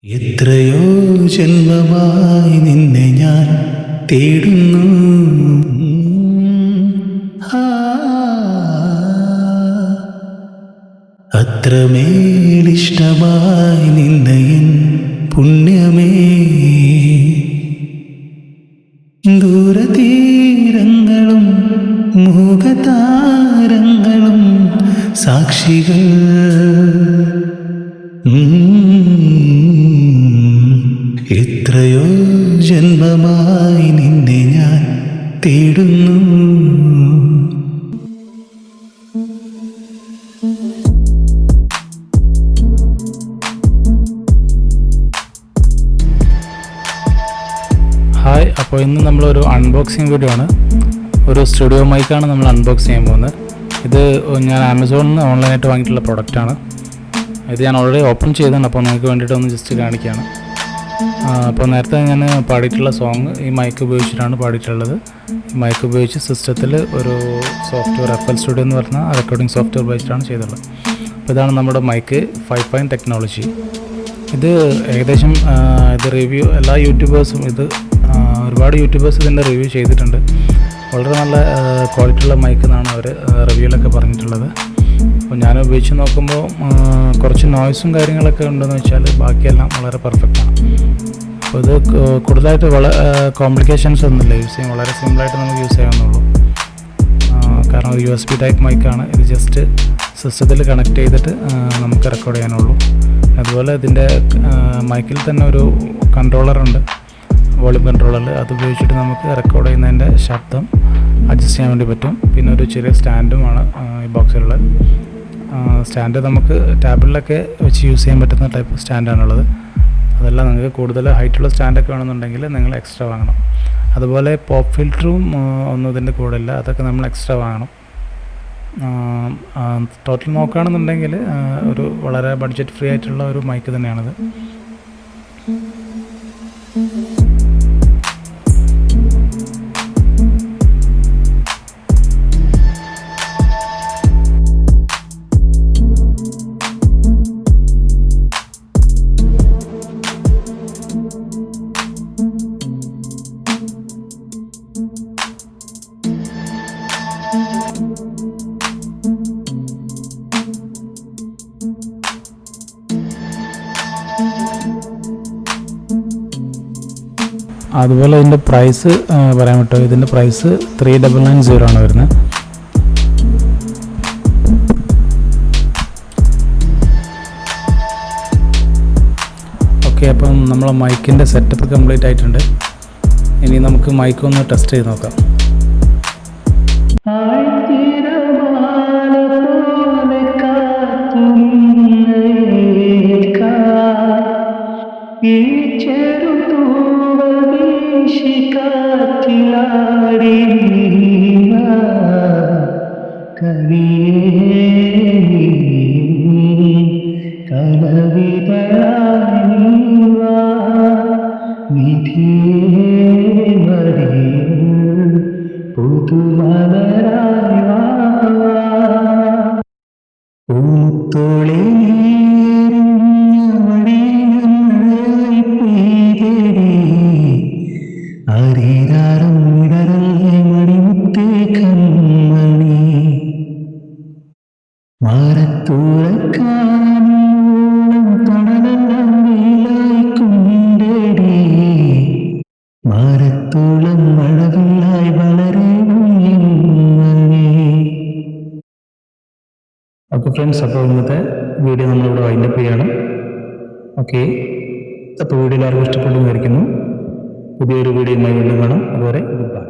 എത്രയോ ജന്മമായി നിന്നെ ഞാൻ തേടുന്നു. അത്രമേലിഷ്ടമായി നിന്നെ എൻ പുണ്യമേ. ദൂരതീരങ്ങളും മുഖതാരങ്ങളും സാക്ഷികൾ. എത്രയോ ജന്മമായി നിന്നെ ഞാൻ തേടുന്നു. ഹായ്, അപ്പോൾ ഇന്ന് നമ്മളൊരു അൺബോക്സിങ് വീഡിയോ ആണ്. ഒരു സ്റ്റുഡിയോ മൈക്കാണ് നമ്മൾ അൺബോക്സ് ചെയ്യാൻ പോകുന്നത്. ഇത് ഞാൻ ആമസോണിൽ നിന്ന് ഓൺലൈനായിട്ട് വാങ്ങിയിട്ടുള്ള പ്രൊഡക്റ്റാണ്. ഇത് ഞാൻ ഓൾറെഡി ഓപ്പൺ ചെയ്തതാണ്, അപ്പോൾ നിങ്ങൾക്ക് വേണ്ടിയിട്ട് ഒന്ന് ജസ്റ്റ് കാണിക്കുകയാണ്. അപ്പോൾ നേരത്തെ ഞാൻ പാടിയിട്ടുള്ള സോങ് ഈ മൈക്ക് ഉപയോഗിച്ചിട്ടാണ് പാടിയിട്ടുള്ളത്. ഈ മൈക്ക് ഉപയോഗിച്ച് സിസ്റ്റത്തിൽ ഒരു സോഫ്റ്റ്വെയർ FL സ്റ്റുഡിയോ എന്ന് പറഞ്ഞാൽ റെക്കോർഡിംഗ് സോഫ്റ്റ്വെയർ ഉപയോഗിച്ചിട്ടാണ് ചെയ്തിട്ടുള്ളത്. അപ്പോൾ ഇതാണ് നമ്മുടെ മൈക്ക് 5 ടെക്നോളജി. ഇത് ഏകദേശം ഇത് റിവ്യൂ എല്ലാ യൂട്യൂബേഴ്സും ഒരുപാട് യൂട്യൂബേഴ്സ് ഇതിൻ്റെ റിവ്യൂ ചെയ്തിട്ടുണ്ട്. വളരെ നല്ല ക്വാളിറ്റിയുള്ള മൈക്ക് എന്നാണ് അവർ റിവ്യൂവിലൊക്കെ പറഞ്ഞിട്ടുള്ളത്. അപ്പോൾ ഞാൻ ഉപയോഗിച്ച് നോക്കുമ്പോൾ കുറച്ച് നോയ്സും കാര്യങ്ങളൊക്കെ ഉണ്ടെന്ന് വെച്ചാൽ ബാക്കിയെല്ലാം വളരെ പെർഫെക്റ്റാണ്. അപ്പോൾ ഇത് കൂടുതലായിട്ട് കോംപ്ലിക്കേഷൻസ് ഒന്നുമില്ല. യൂസ് ചെയ്യാൻ വളരെ സിമ്പിളായിട്ട് നമുക്ക് യൂസ് ചെയ്യാവുന്നുള്ളൂ. കാരണം ഒരു USB ടൈപ്പ് മൈക്കാണ്. ഇത് ജസ്റ്റ് സിസ്റ്റത്തിൽ കണക്ട് ചെയ്തിട്ട് നമുക്ക് റെക്കോർഡ് ചെയ്യാനുള്ളൂ. അതുപോലെ ഇതിൻ്റെ മൈക്കിൽ തന്നെ ഒരു കൺട്രോളറുണ്ട്, വോളിയം കൺട്രോളർ. അത് ഉപയോഗിച്ചിട്ട് നമുക്ക് റെക്കോർഡ് ചെയ്യുന്നതിൻ്റെ ശബ്ദം അഡ്ജസ്റ്റ് ചെയ്യാൻ വേണ്ടി പറ്റും. പിന്നെ ഒരു ചെറിയ സ്റ്റാൻഡുമാണ് ഈ ബോക്സിലുള്ളത്. സ്റ്റാൻഡ് നമുക്ക് ടേബിളിലൊക്കെ വെച്ച് യൂസ് ചെയ്യാൻ പറ്റുന്ന ടൈപ്പ് സ്റ്റാൻഡാണുള്ളത്. അതെല്ലാം നിങ്ങൾക്ക് കൂടുതൽ ഹൈറ്റുള്ള സ്റ്റാൻഡൊക്കെ വേണമെന്നുണ്ടെങ്കിൽ നിങ്ങൾ എക്സ്ട്രാ വാങ്ങണം. അതുപോലെ പോപ്പ് ഫിൽറ്ററും ഒന്നും ഇതിൻ്റെ കൂടെ ഇല്ല, അതൊക്കെ നമ്മൾ എക്സ്ട്രാ വാങ്ങണം. ടോട്ടൽ നോക്കുകയാണെന്നുണ്ടെങ്കിൽ ഒരു വളരെ ബഡ്ജറ്റ് ഫ്രീ ആയിട്ടുള്ള ഒരു മൈക്ക് തന്നെയാണിത്. അതുപോലെ ഇതിൻ്റെ പ്രൈസ് പറയാൻ പറ്റുമോ? ഇതിൻ്റെ പ്രൈസ് 3990 ആണ് വരുന്നത്. ഓക്കെ, അപ്പം നമ്മളെ മൈക്കിൻ്റെ സെറ്റപ്പ് കംപ്ലീറ്റ് ആയിട്ടുണ്ട്. ഇനി നമുക്ക് മൈക്ക് ഒന്ന് ടെസ്റ്റ് ചെയ്ത് നോക്കാം. ഓക്കെ ഫ്രണ്ട്സ്, അപ്പോൾ ഇന്നത്തെ വീഡിയോ നമ്മളിവിടെ വൈൻഡപ്പ് ചെയ്യണം. ഓക്കെ, അപ്പോൾ വീഡിയോ എല്ലാവർക്കും ഇഷ്ടപ്പെട്ടു വിചാരിക്കുന്നു. പുതിയൊരു വീഡിയോയുമായി വീണ്ടും കാണാം. അതുവരെ ഗുഡ് ബൈ.